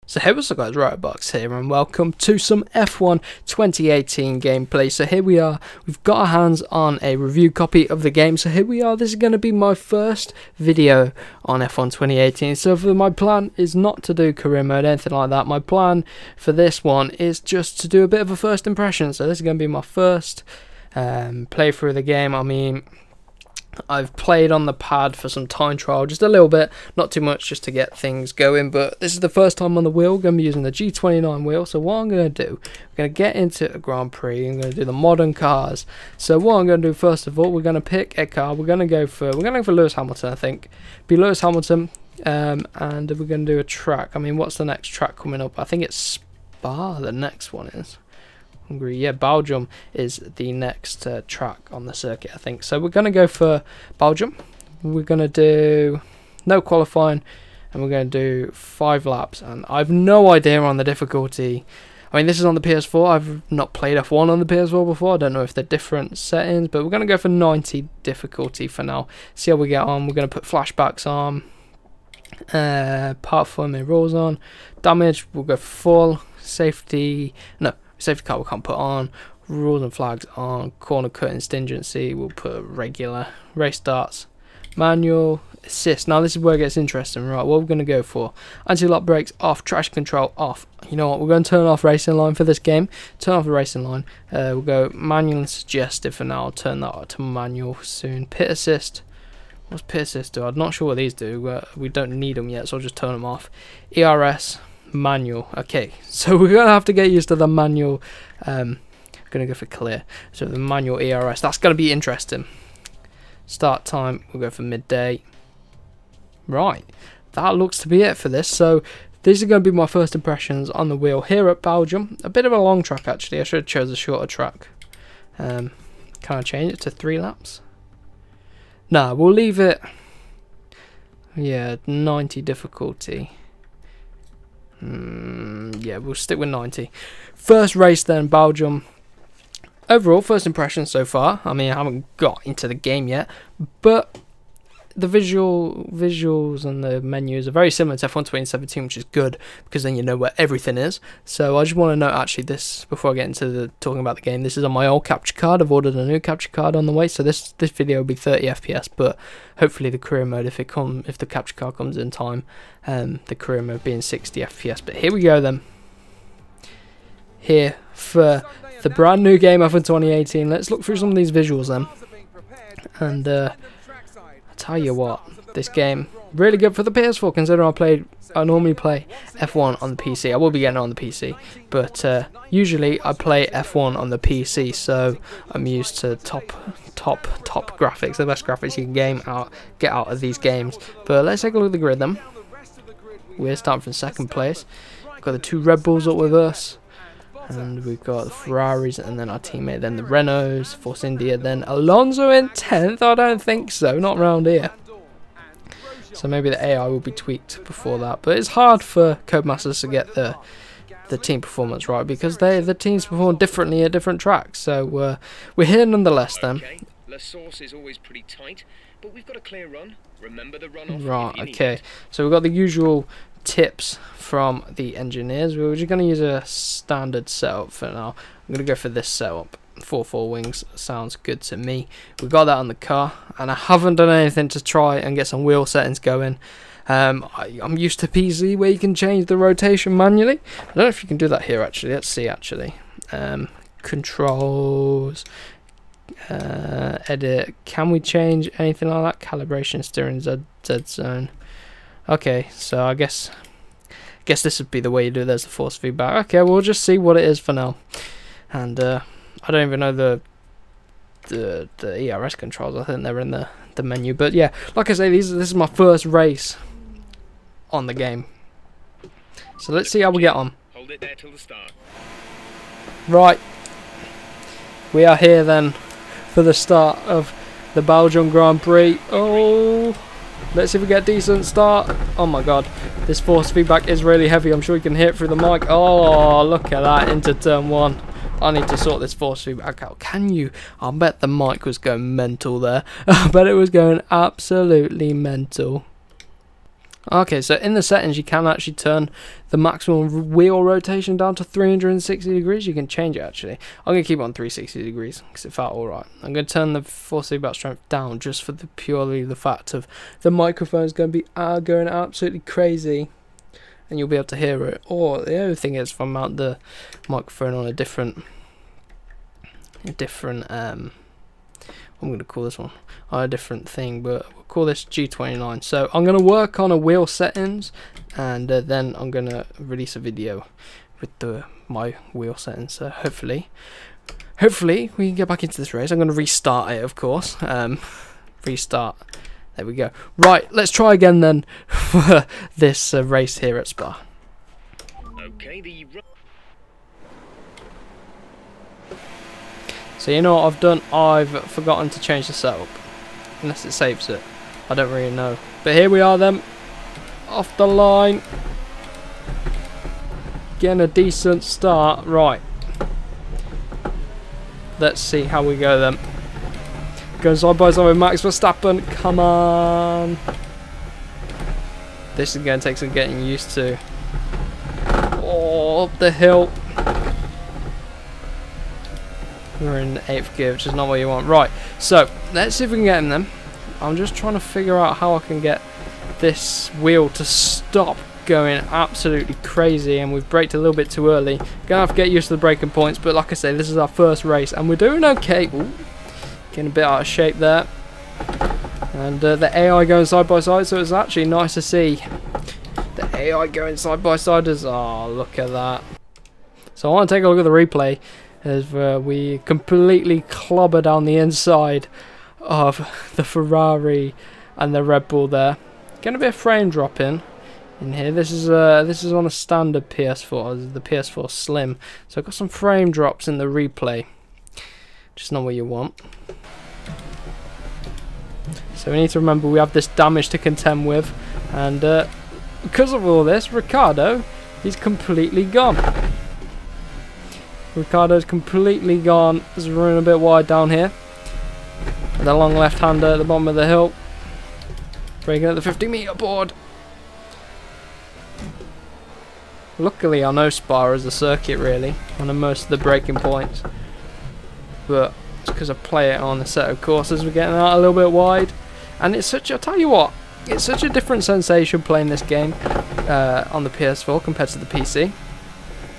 So hey, what's up guys, Riotbox here and welcome to some F1 2018 gameplay. So here we are, we've got our hands on a review copy of the game. So here we are, this is going to be my first video on F1 2018. So my plan is not to do career mode, anything like that. My plan for this one is just to do a bit of a first impression. So this is going to be my first playthrough of the game. I mean, I've played on the pad for some time trial, just a little bit, not too much, just to get things going, but this is the first time on the wheel. I'm going to be using the G29 wheel. So what I'm going to do, I'm going to get into a Grand Prix. I'm going to do the modern cars. So what I'm going to do, first of all, we're going to pick a car. We're going to go for Lewis Hamilton, I think. Be Lewis Hamilton, and we're going to do a track. I mean, what's the next track coming up? I think it's Spa, the next one is. Hungary, yeah, Belgium is the next track on the circuit, I think. So we're going to go for Belgium. We're going to do no qualifying, and we're going to do 5 laps. And I've no idea on the difficulty. I mean, this is on the PS4. I've not played F1 on the PS4 before. I don't know if they're different settings, but we're going to go for 90 difficulty for now. See how we get on. We're going to put flashbacks on, part forming rules on, damage. We'll go for full safety. No. Safety car we can't put on, rules and flags on, corner cutting stringency we'll put regular, race starts, manual, assist. Now this is where it gets interesting, right? What we're going to go for, anti-lock brakes off, traction control off. You know what, we're going to turn off racing line for this game, turn off the racing line. We'll go manual and suggestive for now. I'll turn that to manual soon. Pit assist, what's pit assist do? I'm not sure what these do, we don't need them yet, so I'll just turn them off. ERS, manual. Okay, so we're gonna have to get used to the manual. I'm gonna go for clear, so the manual ERS, that's gonna be interesting. Start time, we'll go for midday. Right, that looks to be it for this. So these are going to be my first impressions on the wheel here at Belgium. A bit of a long track actually. I should have chose a shorter track. Can I change it to 3 laps? No, we'll leave it, yeah, 90 difficulty. Yeah, we'll stick with 90. First race then, Belgium. Overall, first impression so far. I mean, I haven't got into the game yet, but the visuals and the menus are very similar to F1 2017, which is good because then you know where everything is. So I just want to note actually this before I get into talking about the game. This is on my old capture card. I've ordered a new capture card on the way, so this video will be 30 FPS, but hopefully the career mode, if the capture card comes in time, the career mode being 60 FPS. But here we go then. Here for the brand new game F1 2018. Let's look through some of these visuals then, and tell you what, this game really good for the PS4, considering I normally play F1 on the PC. I will be getting it on the PC, but usually I play F1 on the PC, so I'm used to top graphics, the best graphics you can get out of these games. But let's take a look at the grid then. We're starting from second place. We've got the 2 Red Bulls up with us, and we've got the Ferraris, and then our teammate, then the Renaults, Force India, then Alonso in 10th. I don't think so, not round here. So maybe the AI will be tweaked before that. But it's hard for Codemasters to get the team performance right, because the teams perform differently at different tracks. So we're here nonetheless then. The source is always pretty tight, but we've got a clear run. Remember the runoff. Right, okay. So we've got the usual tips from the engineers. We're just going to use a standard setup for now. I'm going to go for this setup. 4 wings sounds good to me. We've got that on the car, and I haven't done anything to try and get some wheel settings going. I'm used to PC where you can change the rotation manually. I don't know if you can do that here actually. Let's see actually. Controls, edit. Can we change anything like that? Calibration, steering, Z zone. Okay, so I guess this would be the way you do it. There's the force feedback. Okay, we'll just see what it is for now. And I don't even know the ERS controls. I think they're in the menu. But yeah, like I say, this is my first race on the game. So let's see how we get on. Hold it there till the start. Right, we are here then for the start of the Belgian Grand Prix. Oh, let's see if we get a decent start. Oh my god, this force feedback is really heavy. I'm sure you can hear it through the mic. Oh, look at that into turn 1. I need to sort this force feedback out. Can you? I bet the mic was going mental there. I bet it was going absolutely mental. Okay, so in the settings you can actually turn the maximum wheel rotation down to 360 degrees. You can change it actually. I'm going to keep it on 360 degrees because it felt alright. I'm going to turn the force feedback strength down just for purely the fact of the microphone's going to be going absolutely crazy and you'll be able to hear it. Or the other thing is if I mount the microphone on a different I'm going to call this one on a different thing, but we'll call this G29. So I'm going to work on a wheel settings, and then I'm going to release a video with my wheel settings. So hopefully we can get back into this race. I'm going to restart it, of course. Restart. There we go. Right, let's try again then for this race here at Spa. Okay, So you know what I've done? I've forgotten to change the setup. Unless it saves it. I don't really know. But here we are then. Off the line. Getting a decent start. Right. Let's see how we go then. Going side by side with Max Verstappen. Come on. This is going to take some getting used to. Oh, up the hill. We're in 8th gear, which is not what you want. Right, so let's see if we can get in them. I'm just trying to figure out how I can get this wheel to stop going absolutely crazy, and we've braked a little bit too early. Gonna have to get used to the braking points, but like I say, this is our first race and we're doing okay. Ooh, getting a bit out of shape there. And the AI going side by side, so it's actually nice to see the AI going side by side. Oh, look at that. So I want to take a look at the replay as we completely clobber down the inside of the Ferrari and the Red Bull there. Gonna be a frame drop in here. This is on a standard PS4, the PS4 Slim. So I've got some frame drops in the replay. Just not what you want. So we need to remember we have this damage to contend with, and because of all this, Ricciardo, he's completely gone. Ricciardo's completely gone. He's running a bit wide down here. The long left-hander at the bottom of the hill. Breaking at the 50-meter board. Luckily, I know Spa is a circuit, really. I know most of the braking points. But it's because I play it on a set of courses. We're getting out a little bit wide. And it's such, I'll tell you what, it's such a different sensation playing this game on the PS4 compared to the PC.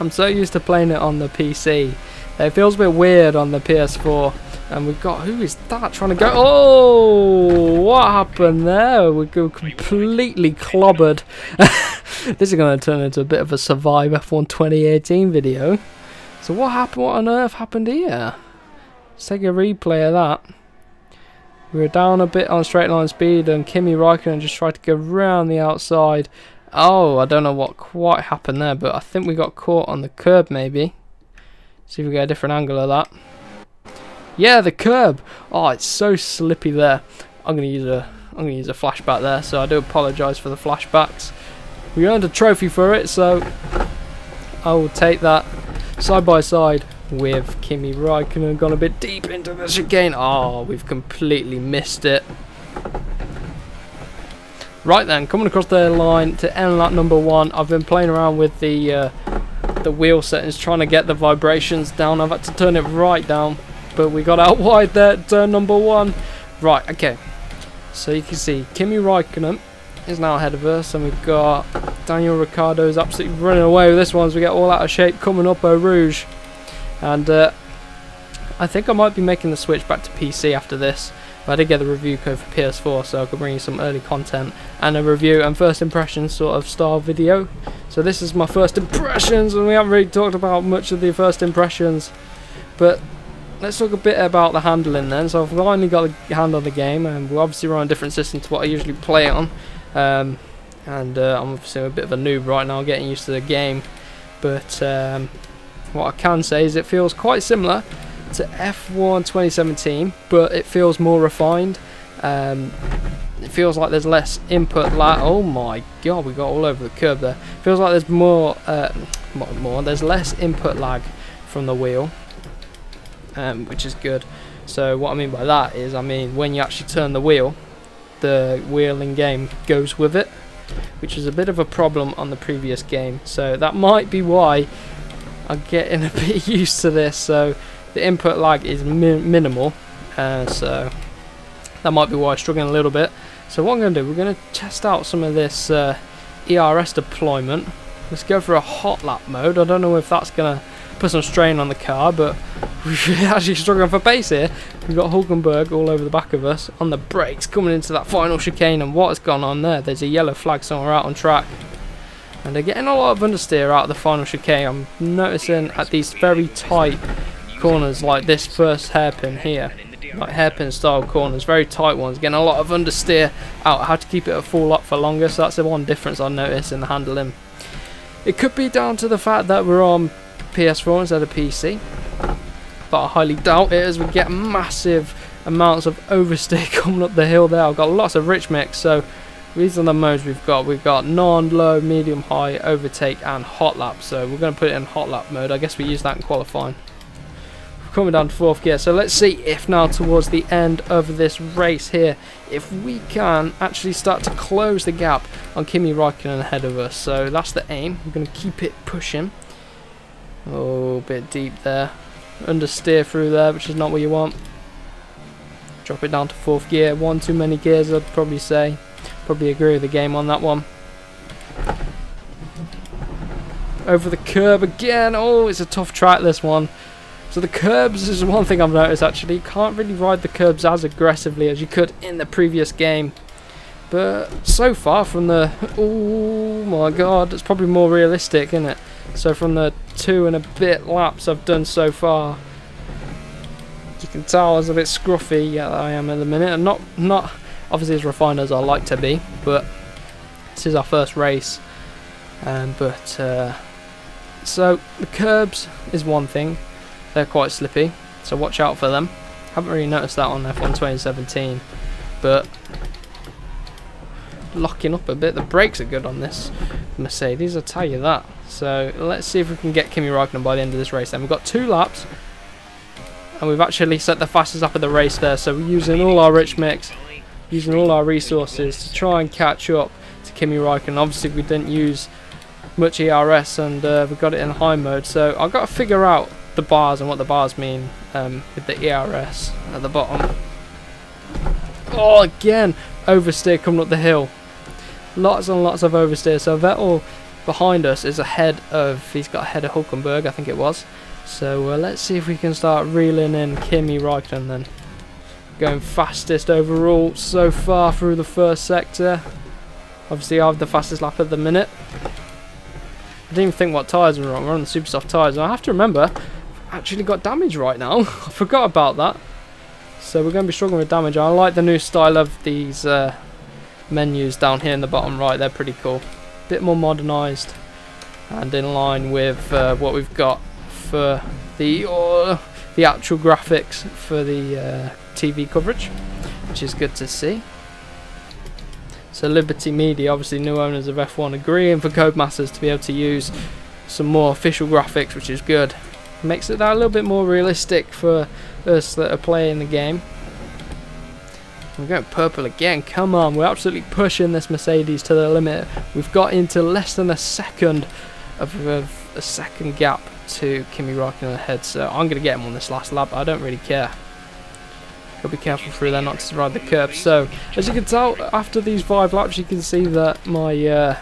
I'm so used to playing it on the PC. It feels a bit weird on the PS4. And we've got, who is that trying to go? Oh, what happened there? We go completely clobbered. This is going to turn into a bit of a Survive F1 2018 video. So what happened? What on earth happened here? Let's take a replay of that. We were down a bit on straight line speed and Kimi Raikkonen just tried to go round the outside. Oh, I don't know what quite happened there, but I think we got caught on the curb maybe. See if we get a different angle of that. Yeah, the curb. Oh, it's so slippy there. I'm gonna use a flashback there, so I do apologise for the flashbacks. We earned a trophy for it, so I will take that side by side with Kimi Raikkonen. Gone a bit deep into the chicane. Oh, we've completely missed it. Right then, coming across the line to end lap number 1. I've been playing around with the wheel settings, trying to get the vibrations down. I've had to turn it right down, but we got out wide there at turn number 1. Right, okay. So you can see Kimi Raikkonen is now ahead of us, and we've got Daniel Ricciardo is absolutely running away with this one as we get all out of shape coming up Eau Rouge. And I think I might be making the switch back to PC after this. But I did get the review code for PS4, so I could bring you some early content and a review and first impressions sort of style video. So this is my first impressions, and we haven't really talked about much of the first impressions. But let's talk a bit about the handling then. So I've finally got the hand on the game, and we're obviously running a different system to what I usually play on. I'm obviously a bit of a noob right now, getting used to the game. But what I can say is it feels quite similar to F1 2017, but it feels more refined. It feels like there's less input lag. Oh my god, we got all over the curb there. Feels like there's there's less input lag from the wheel, which is good. So what I mean by that is, I mean when you actually turn the wheel in game goes with it. which was a bit of a problem on the previous game. So that might be why I'm getting a bit used to this. So the input lag is minimal, so that might be why I'm struggling a little bit. So what I'm going to do, we're going to test out some of this ERS deployment. Let's go for a hot lap mode. I don't know if that's going to put some strain on the car, but we're actually struggling for pace here. We've got Hulkenberg all over the back of us on the brakes coming into that final chicane, and what has gone on there? There's a yellow flag somewhere out on track, and they're getting a lot of understeer out of the final chicane. I'm noticing at these very tight corners, like this first hairpin here, like hairpin style corners, very tight ones, getting a lot of understeer out. I had to keep it at full up for longer, so that's the one difference I noticed in the handling. It could be down to the fact that we're on PS4 instead of PC, but I highly doubt it, as we get massive amounts of oversteer coming up the hill there. I've got lots of rich mix, so these are the modes we've got. We've got non, low, medium, high, overtake and hot lap, so we're going to put it in hot lap mode. I guess we use that in qualifying. Coming down to 4th gear, so let's see if now towards the end of this race here, if we can actually start to close the gap on Kimi Räikkönen ahead of us. So that's the aim. We're going to keep it pushing. Oh, a bit deep there. Understeer through there, which is not what you want. Drop it down to 4th gear. One too many gears, I'd probably say. Probably agree with the game on that one. Over the curb again. Oh, it's a tough track, this one. So the curbs is one thing I've noticed, actually. You can't really ride the curbs as aggressively as you could in the previous game. But so far from the... oh my god, it's probably more realistic, isn't it? So from the 2 and a bit laps I've done so far, you can tell I was a bit scruffy. Yeah, I am at the minute. I'm not obviously as refined as I like to be, but this is our first race. So the curbs is one thing. They're quite slippy, so watch out for them. Haven't really noticed that on F1 2017, but locking up a bit. The brakes are good on this Mercedes, I'll tell you that. So let's see if we can get Kimi Räikkönen by the end of this race. Then we've got 2 laps, and we've actually set the fastest lap of the race there. So we're using all our rich mix, using all our resources to try and catch up to Kimi Räikkönen. Obviously we didn't use much ERS, and we got it in high mode. So I've got to figure out the bars and what the bars mean with the ERS at the bottom. Oh, again, oversteer coming up the hill. Lots and lots of oversteer. So Vettel behind us is ahead of, he's got ahead of Hulkenberg, I think it was. So let's see if we can start reeling in Kimi Räikkönen then. Going fastest overall so far through the first sector. Obviously I have the fastest lap at the minute. I didn't even think what tyres were wrong. We're on the super soft tyres, and I have to remember I've actually got damage right now. I forgot about that. So we're going to be struggling with damage. I like the new style of these menus down here in the bottom right. They're pretty cool. Bit more modernised and in line with what we've got for the actual graphics for the TV coverage, which is good to see. So Liberty Media, obviously new owners of F1, agreeing for Codemasters to be able to use some more official graphics, which is good. Makes it that a little bit more realistic for us that are playing the game. We're going purple again, come on, we're absolutely pushing this Mercedes to the limit. We've got into less than a second of a second gap to Kimi Räikkönen ahead, so I'm going to get him on this last lap. I don't really care. Gotta be careful through there not to ride the curb. So as you can tell, after these 5 laps, you can see that my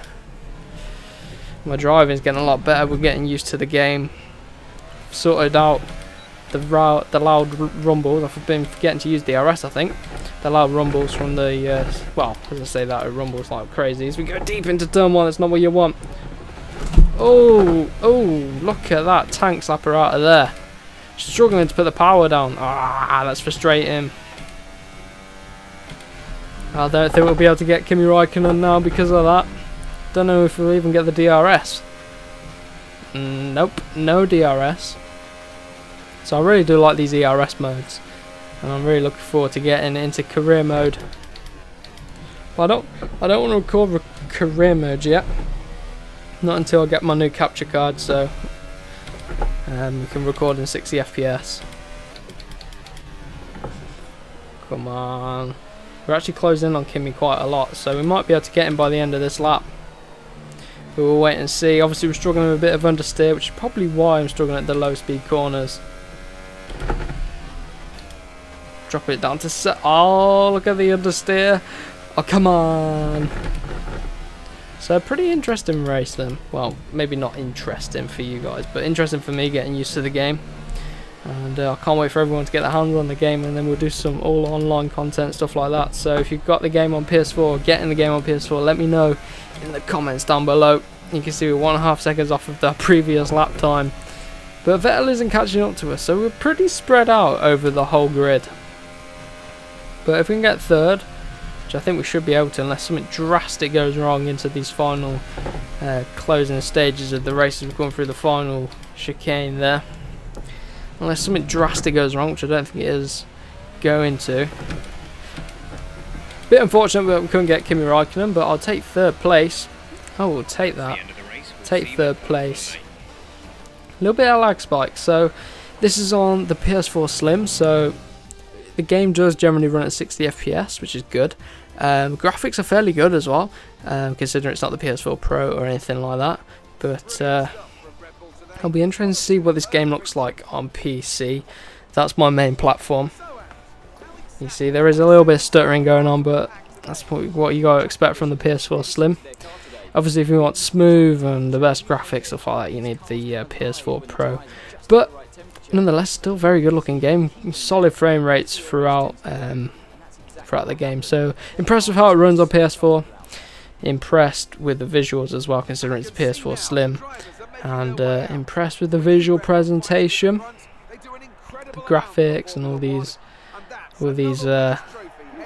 my driving is getting a lot better. We're getting used to the game. Sorted out the loud rumbles. I've been forgetting to use DRS, I think. The loud rumbles from the well, as I say that, it rumbles like crazy. As we go deep into turn 1, that's not what you want. Oh, look at that tank slapper out of there. Struggling to put the power down. Ah, that's frustrating. I don't think we'll be able to get Kimi Räikkönen now because of that. Don't know if we'll even get the DRS. Nope, no DRS. So I really do like these ERS modes, and I'm really looking forward to getting into career mode. But I don't want to record career mode yet. Not until I get my new capture card, so we can record in 60 FPS. Come on. We're actually closing in on Kimmy quite a lot, so we might be able to get him by the end of this lap. But we'll wait and see. Obviously we're struggling with a bit of understeer, which is probably why I'm struggling at the low speed corners. Drop it down to set. Oh, look at the understeer. Oh, come on. So pretty interesting race then. Well, maybe not interesting for you guys, but interesting for me getting used to the game. And I can't wait for everyone to get their hands on the game, and then we'll do some all online content, stuff like that. So if you've got the game on PS4 or getting the game on PS4, let me know in the comments down below. You can see we're 1.5 seconds off of the previous lap time. But Vettel isn't catching up to us, so we're pretty spread out over the whole grid. But if we can get third, which I think we should be able to, unless something drastic goes wrong into these final closing stages of the races. We've gone through the final chicane there. Unless something drastic goes wrong, which I don't think it is going to. Bit unfortunate that we couldn't get Kimi Räikkönen, but I'll take third place. I will take that. Take third place. A little bit of lag spike. So this is on the PS4 Slim, so the game does generally run at 60 FPS, which is good. Graphics are fairly good as well, considering it's not the PS4 Pro or anything like that. But it'll be interesting to see what this game looks like on PC. That's my main platform. You see, there is a little bit of stuttering going on, but that's what you gotta expect from the PS4 Slim. Obviously, if you want smooth and the best graphics, stuff like that, you need the PS4 Pro. But nonetheless, still very good looking game. Solid frame rates throughout the game. So impressed with how it runs on PS4. Impressed with the visuals as well, considering it's PS4 Slim. And impressed with the visual presentation, the graphics, and all these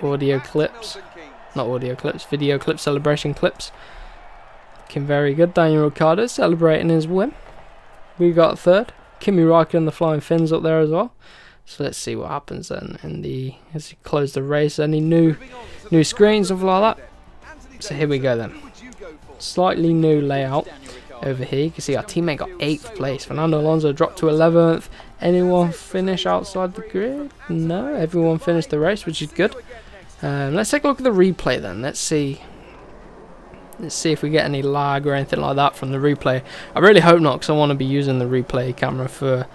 audio clips, not audio clips, video clips, celebration clips. Looking very good. Daniel Ricciardo celebrating his win. We got third. Kimi Räikkönen, the flying fins up there as well. So let's see what happens then as he close the race. Any new screens, stuff like that. So here we go then. Slightly new layout. Over here, you can see our teammate got 8th place. Fernando Alonso dropped to 11th. Anyone finish outside the grid? No, everyone finished the race, which is good. Let's take a look at the replay then. Let's see if we get any lag or anything like that from the replay. I really hope not, because I want to be using the replay camera for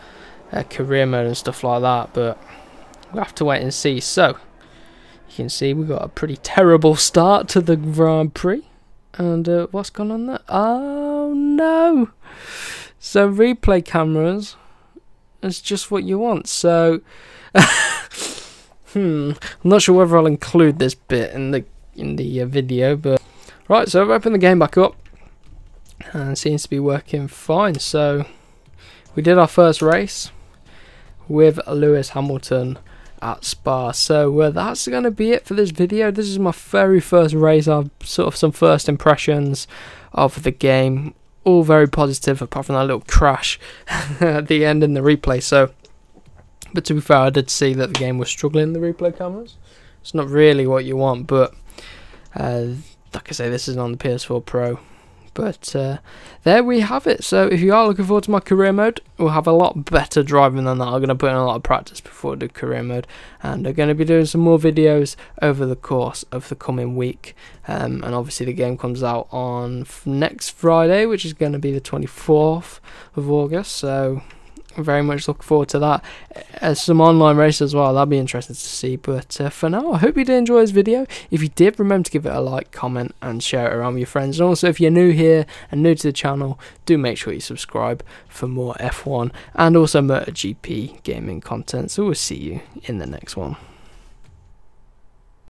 career mode and stuff like that. But we'll have to wait and see. So you can see we got a pretty terrible start to the Grand Prix. And what's going on there? Oh no! So replay cameras is just what you want. So I'm not sure whether I'll include this bit in the video, but right. So I've opened the game back up, and it seems to be working fine. So we did our first race with Lewis Hamilton at Spa. So that's going to be it for this video. This is my very first race. I've sort of some first impressions of the game, all very positive apart from that little crash at the end in the replay. So, but to be fair, I did see that the game was struggling in the replay cameras. It's not really what you want, but like I say, this is on the PS4 Pro. But there we have it. So if you are looking forward to my career mode, we'll have a lot better driving than that. I'm going to put in a lot of practice before I do career mode, and I'm going to be doing some more videos over the course of the coming week. And obviously the game comes out on next Friday, which is going to be the 24th of August. So I very much look forward to that. Some online races as well, that'll be interesting to see. But for now, I hope you did enjoy this video. If you did, remember to give it a like, comment, and share it around with your friends. And also, if you're new here and new to the channel, do make sure you subscribe for more F1 and also MotoGP gaming content. So we'll see you in the next one.